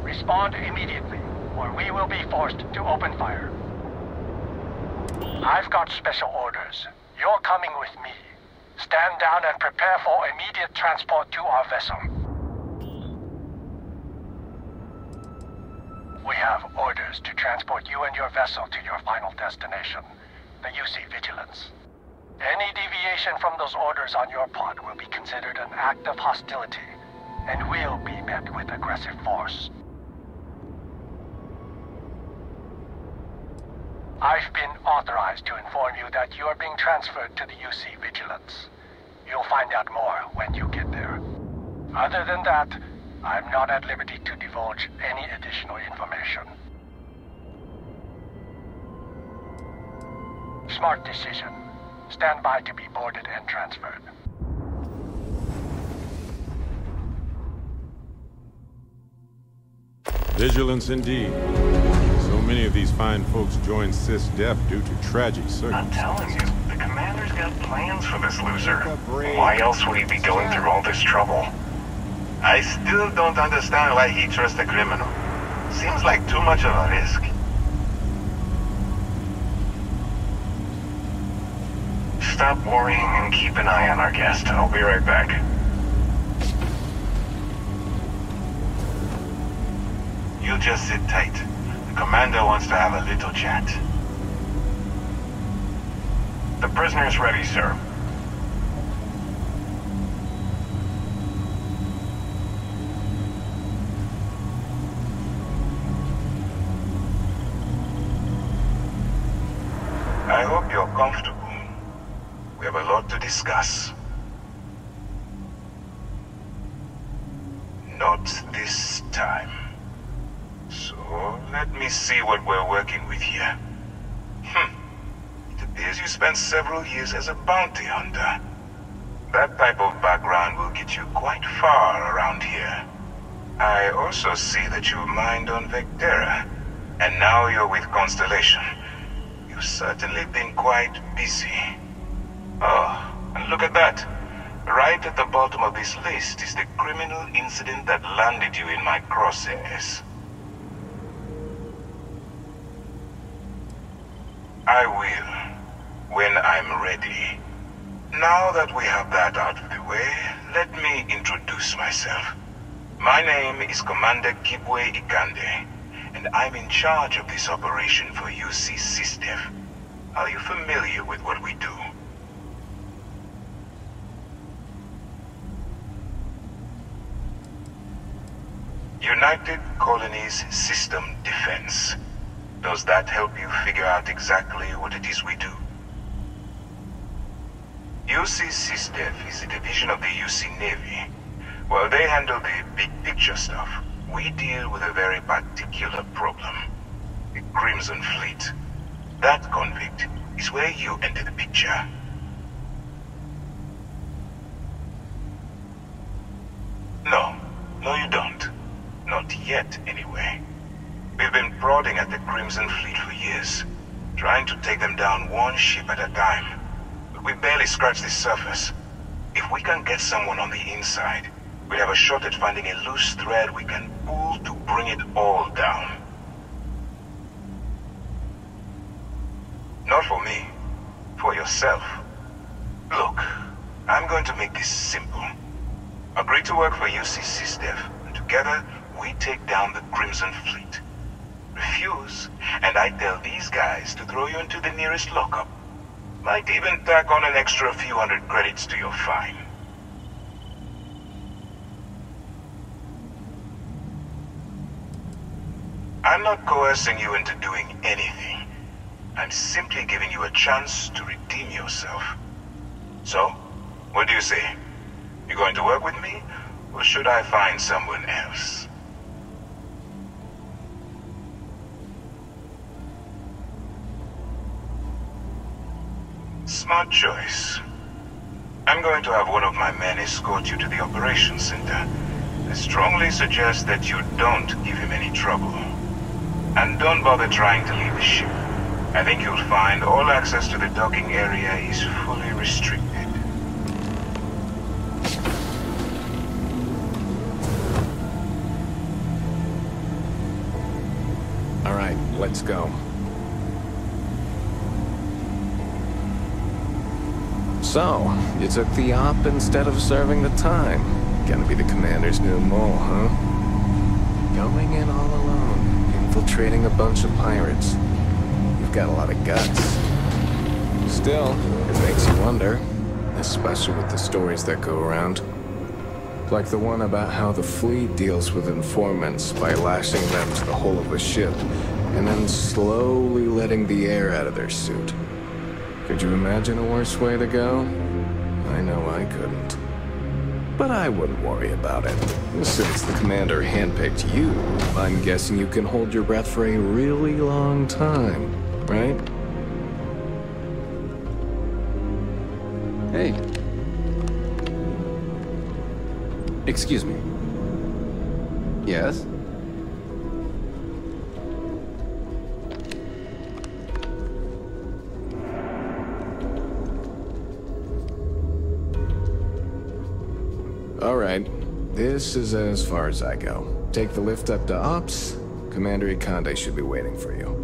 Respond immediately, or we will be forced to open fire. I've got special orders. You're coming with me. Stand down and prepare for immediate transport to our vessel. We have orders to transport you and your vessel to your final destination, the UC Vigilance. Any deviation from those orders on your part will be considered an act of hostility, and will be met with aggressive force. I've been authorized to inform you that you are being transferred to the UC Vigilance. You'll find out more when you get there. Other than that, I'm not at liberty to divulge any additional information. Smart decision. Stand by to be boarded and transferred. Vigilance indeed. So many of these fine folks joined SysDef due to tragic circumstances. I'm telling you, the commander's got plans for this loser. Why else would he be going through all this trouble? I still don't understand why he trusts a criminal. Seems like too much of a risk. Stop worrying and keep an eye on our guest. I'll be right back. You just sit tight. The commander wants to have a little chat. The prisoner's ready, sir. I hope you're comfortable. We have a lot to discuss. Not this time. So, let me see what we're working with here. It appears you spent several years as a bounty hunter. That type of background will get you quite far around here. I also see that you mined on Vectera, and now you're with Constellation. You've certainly been quite busy. Oh, and look at that. Right at the bottom of this list is the criminal incident that landed you in my crosshairs. I will, when I'm ready. Now that we have that out of the way, let me introduce myself. My name is Commander Kibwe Ikande, and I'm in charge of this operation for UC SysDef. Are you familiar with what we do? United Colonies System Defense. Does that help you figure out exactly what it is we do? UC SysDef is a division of the UC Navy. While they handle the big picture stuff, we deal with a very particular problem. The Crimson Fleet. That convict is where you enter the picture. No, you don't. Not yet, anyway. We've been prodding at the Crimson Fleet for years, trying to take them down one ship at a time. But we barely scratched the surface. If we can get someone on the inside, we'll have a shot at finding a loose thread we can pull to bring it all down. Not for me. For yourself. Look, I'm going to make this simple. Agree to work for UC SysDef, and together we take down the Crimson Fleet. Refuse, and I tell these guys to throw you into the nearest lockup. Might even tack on an extra few hundred credits to your fine. I'm not coercing you into doing anything. I'm simply giving you a chance to redeem yourself. So, what do you say? You going to work with me, or should I find someone else? Smart choice. I'm going to have one of my men escort you to the operations center. I strongly suggest that you don't give him any trouble. And don't bother trying to leave the ship. I think you'll find all access to the docking area is fully restricted. All right, let's go. So, you took the op instead of serving the time. Gonna be the commander's new mole, huh? Going in all alone, infiltrating a bunch of pirates. You've got a lot of guts. Still, it makes you wonder, especially with the stories that go around. Like the one about how the fleet deals with informants by lashing them to the hull of a ship, and then slowly letting the air out of their suit. Could you imagine a worse way to go? I know I couldn't. But I wouldn't worry about it. Since the commander handpicked you, I'm guessing you can hold your breath for a really long time, right? Hey. Excuse me. Yes? All right. This is as far as I go. Take the lift up to Ops. Commander Ikande should be waiting for you.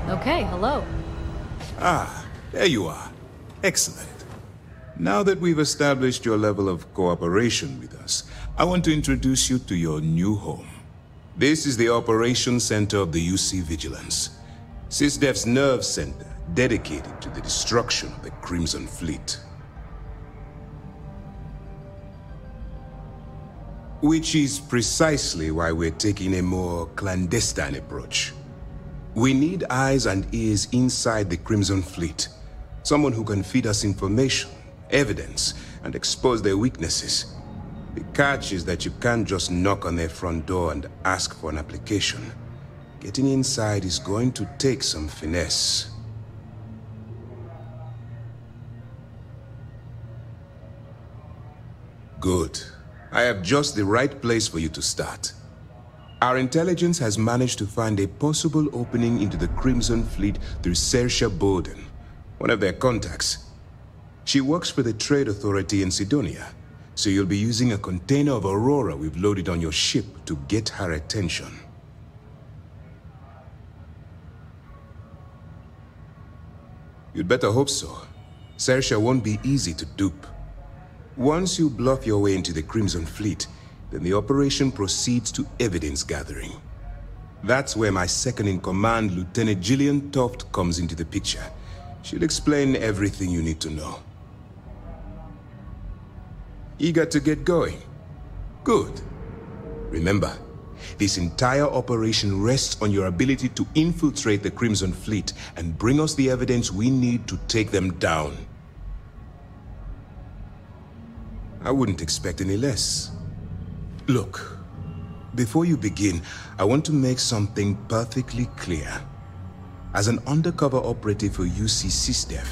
Okay, hello. Ah, there you are. Excellent. Now that we've established your level of cooperation with us, I want to introduce you to your new home. This is the Operations Center of the UC Vigilance, SysDef's nerve center dedicated to the destruction of the Crimson Fleet. Which is precisely why we're taking a more clandestine approach. We need eyes and ears inside the Crimson Fleet. Someone who can feed us information, evidence, and expose their weaknesses. The catch is that you can't just knock on their front door and ask for an application. Getting inside is going to take some finesse. Good. I have just the right place for you to start. Our intelligence has managed to find a possible opening into the Crimson Fleet through Saoirse Bolden, one of their contacts. She works for the Trade Authority in Cydonia, so you'll be using a container of Aurora we've loaded on your ship to get her attention. You'd better hope so. Saoirse won't be easy to dupe. Once you bluff your way into the Crimson Fleet, then the operation proceeds to evidence gathering. That's where my second-in-command, Lieutenant Gillian Toft, comes into the picture. She'll explain everything you need to know. Eager to get going? Good. Remember, this entire operation rests on your ability to infiltrate the Crimson Fleet and bring us the evidence we need to take them down. I wouldn't expect any less. Look, before you begin, I want to make something perfectly clear. As an undercover operative for UC SysDef,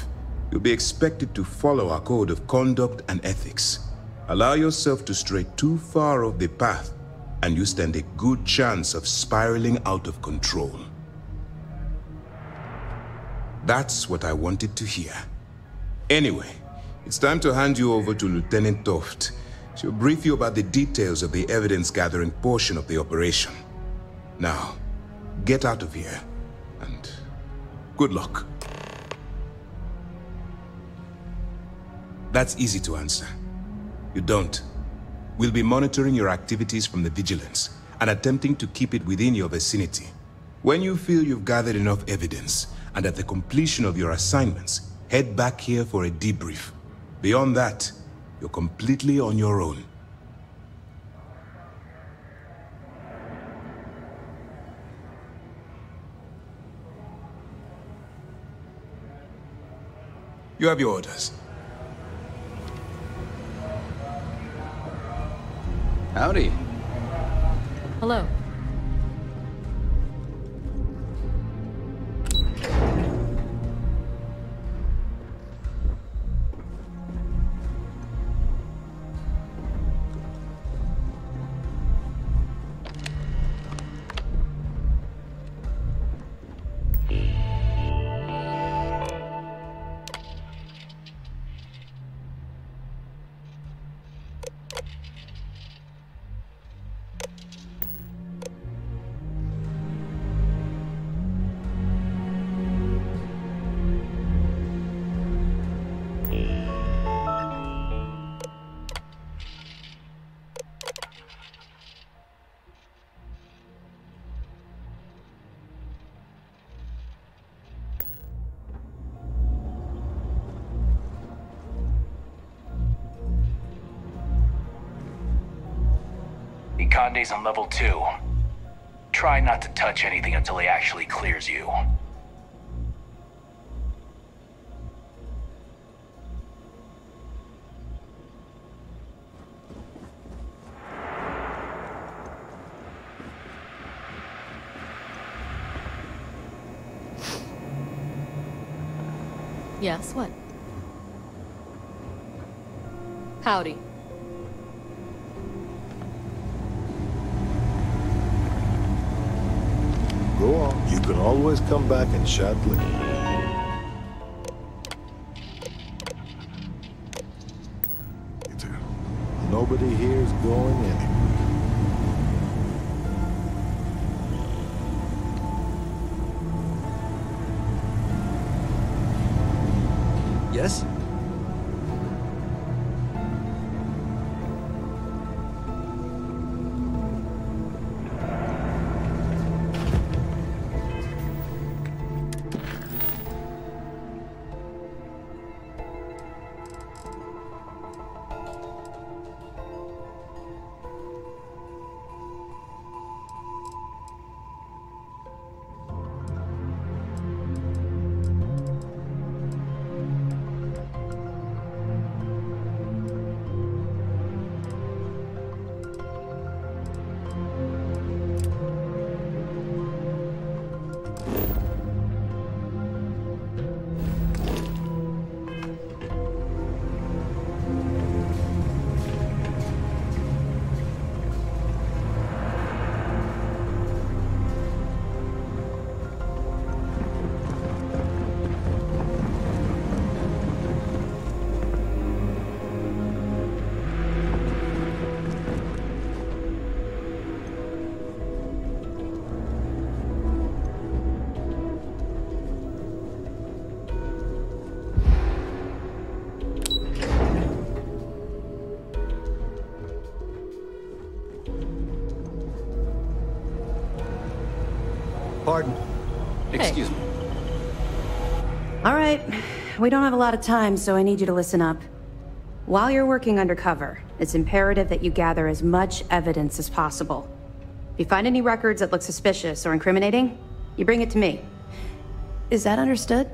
you'll be expected to follow our code of conduct and ethics. Allow yourself to stray too far off the path, and you stand a good chance of spiraling out of control. That's what I wanted to hear. Anyway, It's time to hand you over to Lieutenant Toft. She'll brief you about the details of the evidence-gathering portion of the operation. Now, get out of here, and good luck. That's easy to answer. You don't. We'll be monitoring your activities from the Vigilance, and attempting to keep it within your vicinity. When you feel you've gathered enough evidence, and at the completion of your assignments, head back here for a debrief. Beyond that, you're completely on your own. You have your orders. Howdy. Hello. Conde's on level 2. Try not to touch anything until he actually clears you. Yes, what? Howdy. Go on. You can always come back and chat later. Nobody here is going anywhere. Yes? Pardon? Excuse me. All right. We don't have a lot of time, so I need you to listen up. While you're working undercover, it's imperative that you gather as much evidence as possible. If you find any records that look suspicious or incriminating, you bring it to me. Is that understood?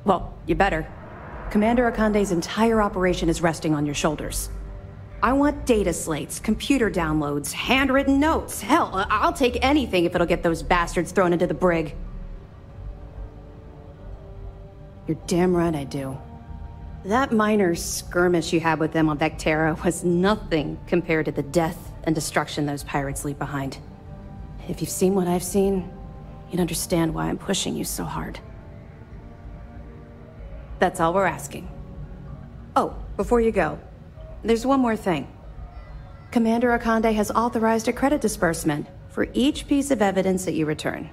Well, you better. Commander Akande's entire operation is resting on your shoulders. I want data slates, computer downloads, handwritten notes. Hell, I'll take anything if it'll get those bastards thrown into the brig. You're damn right I do. That minor skirmish you had with them on Vectera was nothing compared to the death and destruction those pirates leave behind. If you've seen what I've seen, you'd understand why I'm pushing you so hard. That's all we're asking. Oh, before you go, there's one more thing. Commander Akande has authorized a credit disbursement for each piece of evidence that you return,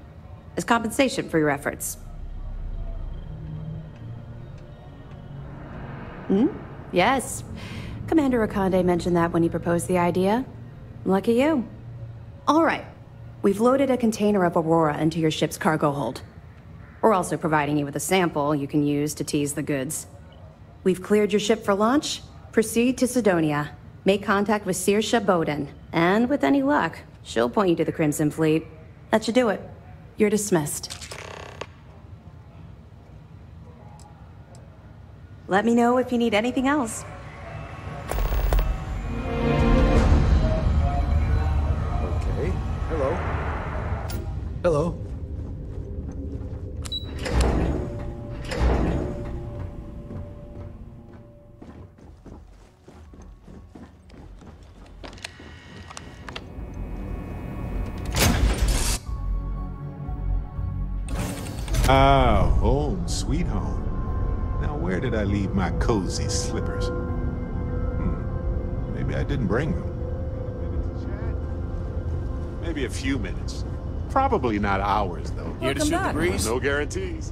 as compensation for your efforts. Yes. Commander Akande mentioned that when he proposed the idea. Lucky you. All right. We've loaded a container of Aurora into your ship's cargo hold. We're also providing you with a sample you can use to tease the goods. We've cleared your ship for launch. Proceed to Sidonia. Make contact with Saoirse Bowden. And with any luck, she'll point you to the Crimson Fleet. That should do it. You're dismissed. Let me know if you need anything else. Okay. Hello. Hello. Ah, home, sweet home. Now, where did I leave my cozy slippers? Maybe I didn't bring them. Maybe a few minutes. Probably not hours, though. Here to shoot the breeze? No guarantees.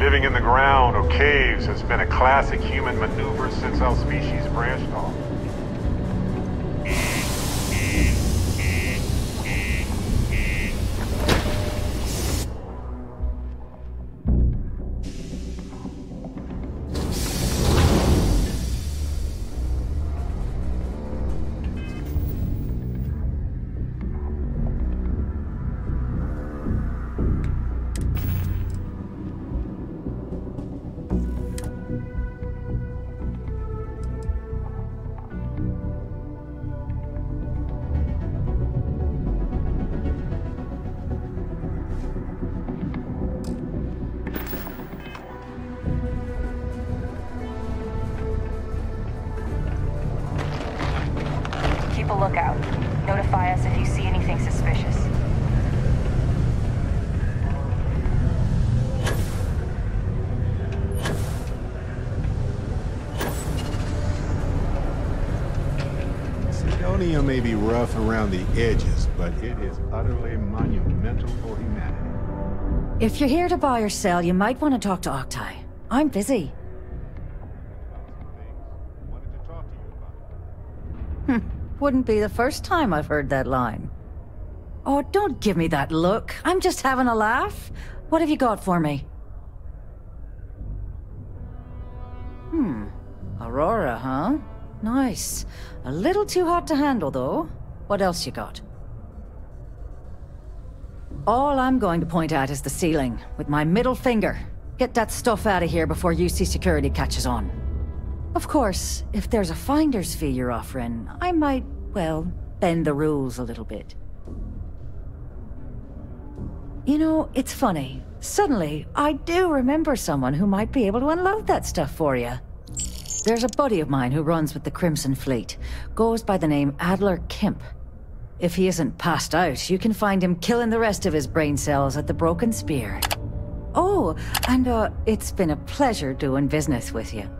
Living in the ground or caves has been a classic human maneuver since our species branched off. Keep a lookout. Notify us if you see anything suspicious. Sidonia may be rough around the edges, but it is utterly monumental for humanity. If you're here to buy or sell, you might want to talk to Octai. I'm busy. Wouldn't be the first time I've heard that line. Oh, don't give me that look. I'm just having a laugh. What have you got for me? Aurora, huh? Nice. A little too hot to handle, though. What else you got? All I'm going to point at is the ceiling, with my middle finger. Get that stuff out of here before UC security catches on. Of course, if there's a finder's fee you're offering, I might, well, bend the rules a little bit. You know, it's funny. Suddenly, I do remember someone who might be able to unload that stuff for you. There's a buddy of mine who runs with the Crimson Fleet. Goes by the name Adler Kemp. If he isn't passed out, you can find him killing the rest of his brain cells at the Broken Spear. Oh, and it's been a pleasure doing business with you.